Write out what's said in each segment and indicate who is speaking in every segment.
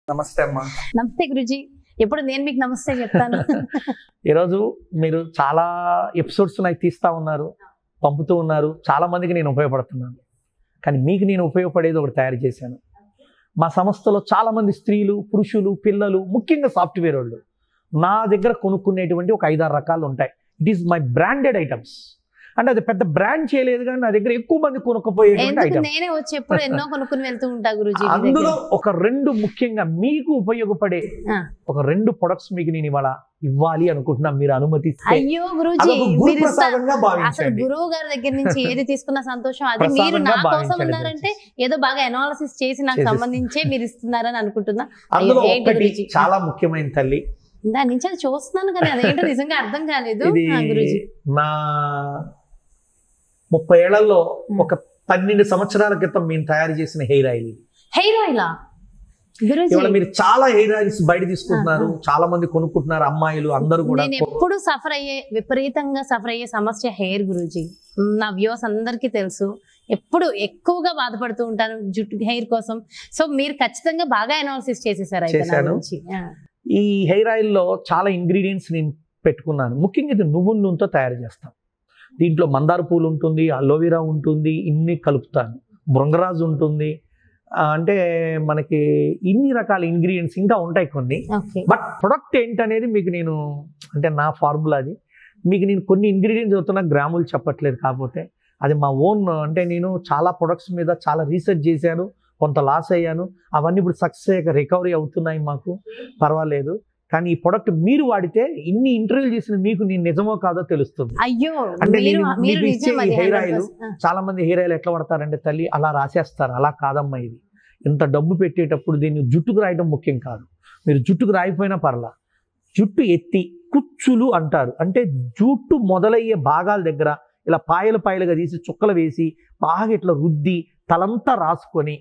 Speaker 1: నమస్తే అమ్మా.
Speaker 2: నమస్తే గురుజీ. ఎప్పుడు నేను మీకు నమస్తే చెప్తాను.
Speaker 1: ఈరోజు మీరు చాలా ఎపిసోడ్స్ నాకు తీస్తూ ఉన్నారు, పంపుతూ ఉన్నారు. చాలా మందికి నేను ఉపయోగపడుతున్నాను. కానీ మీకు నేను ఉపయోగపడేది ఒకటి తయారు చేశాను. మా సంస్థలో చాలామంది స్త్రీలు, పురుషులు, పిల్లలు, ముఖ్యంగా సాఫ్ట్వేర్ వాళ్ళు నా దగ్గర కొనుక్కునేటువంటి ఒక 5-6 రకాలు ఉంటాయి. It is my branded items. అంటే అది పెద్ద బ్రాండ్ చేయలేదు, కానీ నా దగ్గర ఎక్కువ మంది కొనుక్కపోయేటువంటి ఐటమ్.
Speaker 2: నేనే వచ్చి ఎప్పుడు ఎన్నో కొనుక్కుని వెళ్తూ ఉంటా గురుజీ.
Speaker 1: అందులో ఒక 2 ముఖ్యంగా మీకు ఉపయోగపడే ఒక 2 ప్రొడక్ట్స్ మీకు నేను ఇవ్వాలి అనుకుంటున్నా. మీరు అనుమతి
Speaker 2: అయ్యో గురుజీ, అసలు గురువు గారి దగ్గర నుంచి ఏది తీసుకున్న సంతోషం. అది మీరు నా కోసం ఉన్నారంటే ఏదో బాగా అనాలిసిస్ చేసి నాకు సంబంధించే మీరు ఇస్తున్నారని అనుకుంటున్నా.
Speaker 1: చాలా ముఖ్యమైన తల్లి,
Speaker 2: దాని నుంచి అది చూస్తున్నాను కానీ అదేంటో నిజంగా అర్థం కాలేదు గురుజీ.
Speaker 1: నా 30 ఏళ్లలో ఒక 12 సంవత్సరాల క్రితం మేము తయారు చేసిన హెయిర్ ఆయిల్.
Speaker 2: హెయిర్ ఆయిలా?
Speaker 1: ఇవాళ మీరు చాలా హెయిర్ ఆయిల్స్ బయట తీసుకుంటున్నారు, చాలా మంది కొనుక్కుంటున్నారు, అమ్మాయిలు అందరూ కూడా.
Speaker 2: నేను ఎప్పుడు విపరీతంగా సఫర్ అయ్యే సమస్య హెయిర్ గురుజీ. నా వ్యూస్ అందరికీ తెలుసు. ఎప్పుడు ఎక్కువగా బాధపడుతూ ఉంటాను జుట్టు హెయిర్ కోసం. సో మీరు ఖచ్చితంగా బాగా అనాలిసిస్ చేసేసారు.
Speaker 1: ఈ హెయిర్ ఆయిల్లో చాలా ఇంగ్రీడియంట్స్ నేను పెట్టుకున్నాను. ముఖ్యంగా ఇది నువ్వుల నూనెతో తయారు చేస్తాం. దీంట్లో మందార పూలు ఉంటుంది, అలోవెరా ఉంటుంది, ఇన్ని కలుపుతాను. బృంగరాజు ఉంటుంది. అంటే మనకి ఇన్ని రకాల ఇంగ్రీడియంట్స్ ఇంకా ఉంటాయి కొన్ని. బట్ ప్రొడక్ట్ ఏంటనేది మీకు నేను, అంటే నా ఫార్ములా అది. మీకు నేను కొన్ని ఇంగ్రీడియంట్స్ అవుతున్నా, గ్రాములు చెప్పట్లేదు. కాకపోతే అది మా ఓన్. అంటే నేను చాలా ప్రొడక్ట్స్ మీద చాలా రీసెర్చ్ చేశాను, కొంత లాస్ అయ్యాను. అవన్నీ ఇప్పుడు సక్సెస్ అయ్యాక రికవరీ అవుతున్నాయి, మాకు పర్వాలేదు. కానీ ఈ ప్రొడక్ట్ మీరు వాడితే ఇన్ని ఇంటర్వ్యూలు చేసిన మీకు నేను నిజమో కాదో తెలుస్తుంది.
Speaker 2: అయ్యో,
Speaker 1: అంటే మీకు ఇచ్చే హెయిర్ ఆయిల్, చాలా మంది హెయిర్ ఆయిల్ ఎట్లా వాడతారంటే తల్లి అలా రాసేస్తారు. అలా కాదమ్మా. ఇది ఇంత డబ్బు పెట్టేటప్పుడు దీన్ని జుట్టుకు రాయడం ముఖ్యం కాదు. మీరు జుట్టుకు రాయిపోయినా పర్లా, జుట్టు ఎత్తి కుచ్చులు అంటారు. అంటే జుట్టు మొదలయ్యే భాగాల దగ్గర ఇలా పాయలుగా తీసి చుక్కలు వేసి బాగా ఇట్లా రుద్ది తలంతా రాసుకొని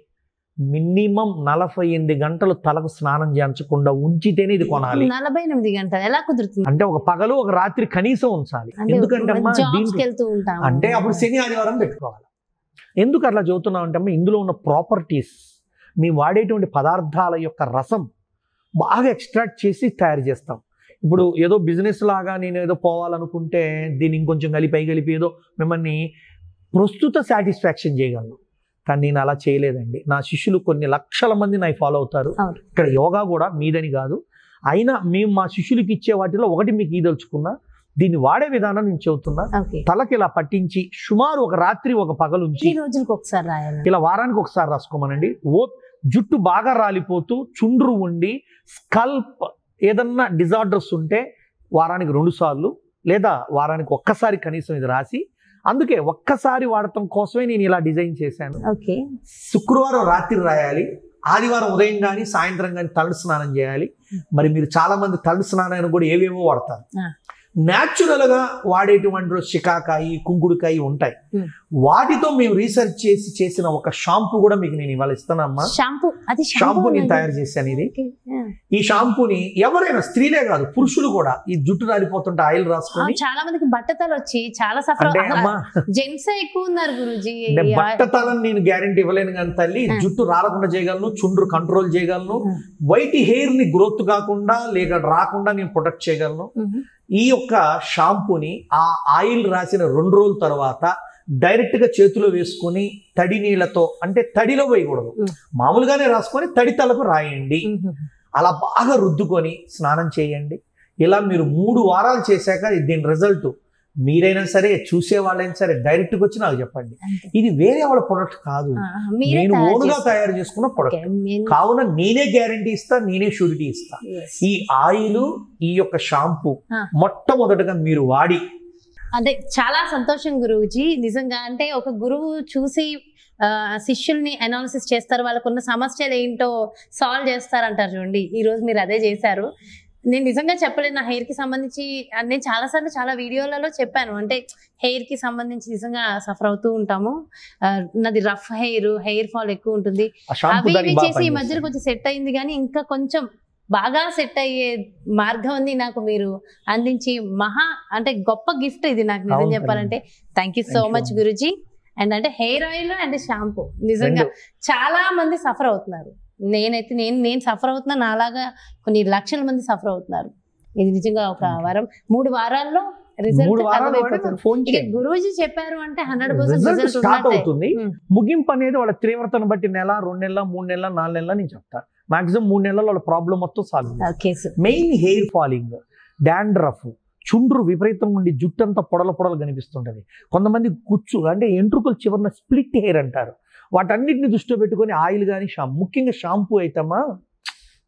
Speaker 1: మినిమం 48 గంటలు తలకు స్నానం చేయించకుండా ఉంచితేనే ఇది కొనాలి.
Speaker 2: 48 గంటలు ఎలా కుదురుతుంది?
Speaker 1: అంటే ఒక పగలు ఒక రాత్రి కనీసం ఉంచాలి. ఎందుకంటే అంటే అప్పుడు శని ఆదివారం పెట్టుకోవాలి. ఎందుకు అట్లా చెబుతున్నాం అంటే అమ్మ, ఇందులో ఉన్న ప్రాపర్టీస్, మేము వాడేటువంటి పదార్థాల యొక్క రసం బాగా ఎక్స్ట్రాక్ట్ చేసి తయారు చేస్తాం. ఇప్పుడు ఏదో బిజినెస్ లాగా నేను ఏదో పోవాలనుకుంటే దీన్ని ఇంకొంచెం కలిపి ఏదో మిమ్మల్ని ప్రస్తుత సాటిస్ఫాక్షన్ చేయగలను. కానీ నేను అలా చేయలేదండి. నా శిష్యులు కొన్ని లక్షల మంది నాకు ఫాలో అవుతారు. ఇక్కడ యోగా కూడా మీదని కాదు. అయినా మేము మా శిష్యులకి ఇచ్చే వాటిలో ఒకటి మీకు ఈదలుచుకున్నా. దీన్ని వాడే విధానం నేను చెబుతున్నా. తలకి ఇలా పట్టించి సుమారు ఒక రాత్రి ఒక పగలుంచి ఇలా వారానికి ఒకసారి రాసుకోమనండి. జుట్టు బాగా రాలిపోతూ చుండ్రు ఉండి స్కల్ప్ ఏదన్నా డిజార్డర్స్ ఉంటే వారానికి 2 సార్లు లేదా వారానికి ఒక్కసారి కనీసం ఇది రాసి, అందుకే ఒక్కసారి వాడటం కోసమే నేను ఇలా డిజైన్ చేశాను. శుక్రవారం రాత్రి రాయాలి, ఆదివారం ఉదయం కానీ సాయంత్రం కానీ తలడు స్నానం చేయాలి. మరి మీరు చాలా మంది తలడు స్నానాన్ని కూడా ఏవేవో వాడతారు. న్యాచురల్ గా వాడేటువంటి షికాకాయి, కుంకుడుకాయ ఉంటాయి. వాటితో మేము రీసెర్చ్ చేసిన ఒక షాంపూ కూడా మీకు నేను ఇవాళ ఇస్తానమ్మా. షాంపూ నేను తయారు చేశాను. ఇది ఈ షాంపూని ఎవరైనా, స్త్రీలే కాదు పురుషులు కూడా, ఈ జుట్టు రాలిపోతుంటే ఆయిల్ రాసుకొని.
Speaker 2: చాలా మందికి బట్టతలు వచ్చి చాలా జెంట్స్ ఎక్కువ ఉన్నారు గురూజీ.
Speaker 1: బట్టతలని నేను గ్యారెంటీ ఇవ్వలేను కానీ తల్లి, జుట్టు రాలకుండా చేయగలను, చుండ్రు కంట్రోల్ చేయగలను, వైట్ హెయిర్ ని గ్రోత్ కాకుండా లేక రాకుండా నేను ప్రొటెక్ట్ చేయగలను. ఈ యొక్క షాంపూని ఆ ఆయిల్ రాసిన 2 రోజుల తర్వాత డైరెక్ట్గా చేతిలో వేసుకొని తడి నీళ్ళతో, అంటే తడిలో వేయకూడదు, మామూలుగానే రాసుకొని తడి తలకు రాయండి. అలా బాగా రుద్దుకొని స్నానం చేయండి. ఇలా మీరు 3 వారాలు చేశాక దీని రిజల్ట్ మీరైనా సరే, చూసే వాళ్ళైనా సరే డైరెక్ట్గా వచ్చి నాకు చెప్పండి. ఇది వేరే వాళ్ళ ప్రొడక్ట్ కాదు, నేను ఓన్గా తయారు చేసుకున్న ప్రొడక్ట్. కావున నేనే గ్యారంటీ ఇస్తా, నేనే షూరిటీ ఇస్తా. ఈ ఆయిల్, ఈ యొక్క షాంపూ మొట్టమొదటగా మీరు వాడి.
Speaker 2: అదే చాలా సంతోషం గురువుజీ. నిజంగా అంటే ఒక గురువు చూసి శిష్యుల్ని అనాలిసిస్ చేస్తారు, వాళ్ళకున్న సమస్యలు ఏంటో సాల్వ్ చేస్తారంటారు చూడండి. ఈ రోజు మీరు అదే చేశారు. నేను నిజంగా చెప్పలేదు, నా హెయిర్ కి సంబంధించి నేను చాలాసార్లు చాలా వీడియోలలో చెప్పాను. అంటే హెయిర్ కి సంబంధించి నిజంగా సఫర్ అవుతూ ఉంటాము. నాది రఫ్ హెయిర్ ఫాల్ ఎక్కువ ఉంటుంది. అవి చేసి ఈ మధ్యలో కొంచెం సెట్ అయింది, కానీ ఇంకా కొంచెం బాగా సెట్ అయ్యే మార్గం ఉంది నాకు మీరు అందించి. అంటే గొప్ప గిఫ్ట్ ఇది నాకు నిజం చెప్పాలంటే. Thank you so much Guruji. And అంటే హెయిర్ ఆయిల్ అండ్ షాంపూ నిజంగా చాలా మంది సఫర్ అవుతున్నారు. నేనైతే నేను సఫర్ అవుతున్నా, నాలాగా కొన్ని లక్షల మంది సఫర్ అవుతున్నారు. ఇది నిజంగా ఒక వరం. 3 వారాల్లో గురూజీ చెప్పారు అంటే 100%
Speaker 1: స్టార్ట్ అవుతుంది. ముగింపు అనేది వాళ్ళ తీవ్రతను బట్టి 1 2 నెలలు 3 నెలలు 4 నెలలు నేను చెప్తా. మాక్సిమం 3 నెలల్లో వాళ్ళ ప్రాబ్లం మొత్తం solve. Main hair falling, dandruff, చుండ్రు విపరీతంగా ఉండి జుట్టు అంతా పొడలు కనిపిస్తుంటది. కొంతమంది కుచ్చు అంటే ఎంట్రుకలు చివరిన స్ప్లిట్ హెయిర్ అంటారు. వాటన్నిటిని దృష్టిలో పెట్టుకొని ఆయిల్ కానీ ముఖ్యంగా షాంపూ అయితేమా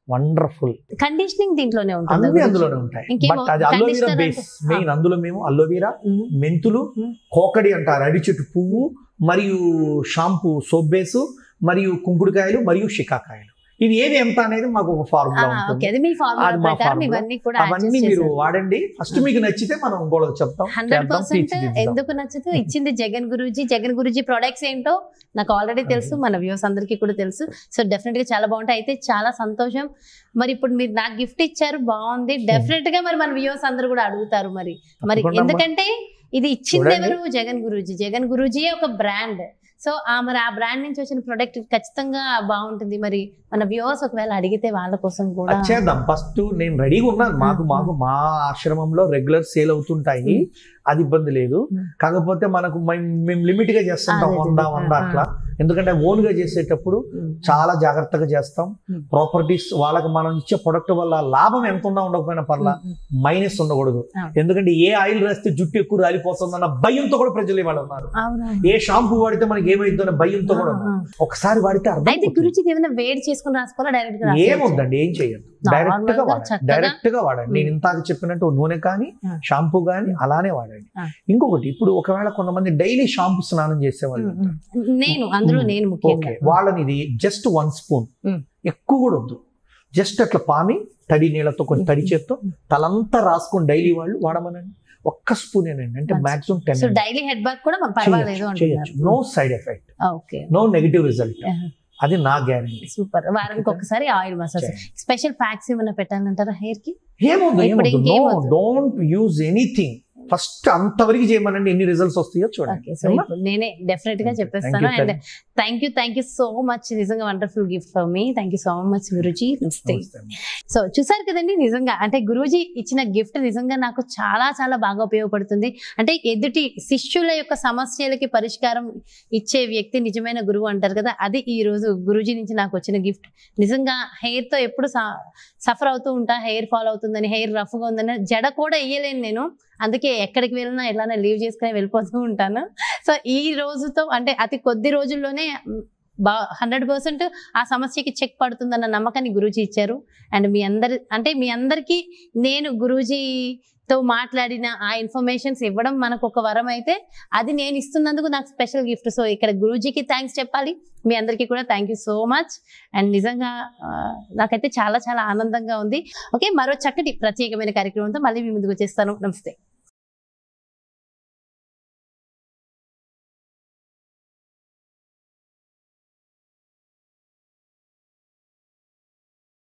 Speaker 1: వండర్ఫుల్.
Speaker 2: కండిషనింగ్ దీంట్లోనే ఉంటుంది,
Speaker 1: అన్ని అందులోనే ఉంటాయి. బట్ అది అలోవీరా బేస్ మెయిన్. అందులో మేము అలోవీరా, మెంతులు, కోకడి అంటారు అడి చెట్టు పువ్వు, మరియు షాంపూ సోప్ బేసు, మరియు కుంకుడుకాయలు, మరియు షికాకాయలు. ఇది ఏది ఎంత అనేది మాకు ఒక ఫార్ములా ఉంటుంది. అవన్నీ మీరు వాడండి. ఫస్ట్ మీకు నచ్చితే మనం ఇంకోటి చెప్తాం.
Speaker 2: 100% ఎందుకు నచ్చదు ఇచ్చింది జగన్ గురూజీ ప్రొడక్ట్స్ ఏంటో నాకు ఆల్రెడీ తెలుసు, మన వ్యూస్ అందరికీ కూడా తెలుసు. సో డెఫినెట్ గా చాలా బాగుంటాయి. అయితే చాలా సంతోషం. మరి ఇప్పుడు మీరు నాకు గిఫ్ట్ ఇచ్చారు, బాగుంది. డెఫినెట్ గా మరి మన వ్యూస్ అందరూ కూడా అడుగుతారు మరి ఎందుకంటే ఇది ఇచ్చింది ఎవరు? జగన్ గురూజీ ఒక బ్రాండ్. సో మరి ఆ బ్రాండ్ నుంచి వచ్చిన ప్రొడక్ట్ ఖచ్చితంగా బాగుంటుంది. మరి మన వ్యూవర్స్ ఒకవేళ అడిగితే వాళ్ళ కోసం కూడా
Speaker 1: చేద్దాం. ఫస్ట్ నేను రెడీగా ఉన్నాను. మాకు మా ఆశ్రమంలో రెగ్యులర్ సేల్ అవుతుంటాయి, అది ఇబ్బంది లేదు. కాకపోతే మనకు మేము లిమిట్ గా చేస్తుంటాం 100 అట్లా. ఎందుకంటే ఓన్ గా చేసేటప్పుడు చాలా జాగ్రత్తగా చేస్తాం. ప్రాపర్టీస్ వాళ్ళకి మనం ఇచ్చే ప్రొడక్ట్ వల్ల లాభం ఎంత ఉన్నా ఉండకపోయినా పర్లా, మైనస్ ఉండకూడదు. ఎందుకంటే ఏ ఆయిల్ రాస్తే జుట్టు ఎక్కువ రాలిపోతుందన్న భయంతో కూడా ప్రజలు ఇవాళ ఉన్నారు. ఏ షాంపూ వాడితే మనకి ఏమైందో భయంతో కూడా ఉన్నారు. ఒకసారి వాడితే అర్థం.
Speaker 2: గురుజీకి ఏమైనా వేడి చేసుకుని రాసుకోవాలా? డైరెక్ట్ గా
Speaker 1: ఏముందండి, ఏం చేయదు. డైరెక్ట్ గా వాడండి. నేను ఇంతకు చెప్పినట్టు నూనె కానీ షాంపూ కానీ అలానే వాడండి. ఇంకొకటి, ఇప్పుడు ఒకవేళ కొంతమంది డైలీ షాంపూ స్నానం చేసేవాళ్ళు, వాళ్ళని ఇది జస్ట్ 1 స్పూన్, ఎక్కువ కూడా వద్దు, జస్ట్ అట్లా పామి తడి నీళ్ళతో కొంచెం తడి చేత్తో తలంతా రాసుకొని డైలీ వాళ్ళు వాడమనండి. 1 స్పూనేనండి, అంటే మాక్సిమం 10.
Speaker 2: డైలీ హెడ్ బాత్ కూడా పర్వాలేదు,
Speaker 1: చేయొచ్చు. No side effect, no negative result. అది నా గ్యారెంటీ.
Speaker 2: సూపర్. వారానికి ఒకసారి ఆయిల్ మసాజ్. స్పెషల్ ప్యాక్స్ ఏమైనా పెట్టాలంటారా హెయిర్ కి?
Speaker 1: ఏమవుతుంది, డోంట్ యూజ్ ఎనీథింగ్. ఫస్ట్ అంతవరకు చేయమనండి, ఎన్ని రిజల్ట్స్ వస్తాయో చూడండి.
Speaker 2: నేనే డెఫినెట్ గా చెప్పేస్తాను. And thank you so much. నిజంగా wonderful gift for me. Thank you so much గురూజీ. సో చూసారు కదండి, నిజంగా అంటే గురూజీ ఇచ్చిన గిఫ్ట్ నిజంగా నాకు చాలా చాలా బాగా ఉపయోగపడుతుంది. అంటే ఎదుటి శిష్యుల యొక్క సమస్యలకి పరిష్కారం ఇచ్చే వ్యక్తి నిజమైన గురువు అంటారు కదా, అది ఈ రోజు గురూజీ నుంచి నాకు వచ్చిన గిఫ్ట్. నిజంగా హెయిర్ తో ఎప్పుడు సఫర్ అవుతూ ఉంటా, హెయిర్ ఫాల్ అవుతుందని, హెయిర్ రఫ్ గా ఉందని, జడ కూడా వేయలేను నేను. అందుకే ఎక్కడికి వెళ్ళినా ఎలానే లీవ్ చేసుకుని వెళ్ళిపోతూ ఉంటాను. సో ఈ రోజుతో అంటే అతి కొద్ది రోజుల్లోనే 100% ఆ సమస్యకి చెక్ పడుతుందన్న నమ్మకాన్ని గురూజీ ఇచ్చారు. అండ్ మీ అందరికీ నేను గురూజీతో మాట్లాడిన ఆ ఇన్ఫర్మేషన్స్ ఇవ్వడం మనకు ఒక వరం అయితే, అది నేను ఇస్తున్నందుకు నాకు స్పెషల్ గిఫ్ట్. సో ఇక్కడ గురూజీకి థ్యాంక్స్ చెప్పాలి, మీ అందరికీ కూడా thank you so much. And నిజంగా నాకైతే చాలా చాలా ఆనందంగా ఉంది. ఓకే, మరో చక్కటి ప్రత్యేకమైన కార్యక్రమంతో మళ్ళీ మీ ముందుకు వచ్చేస్తాను. నమస్తే.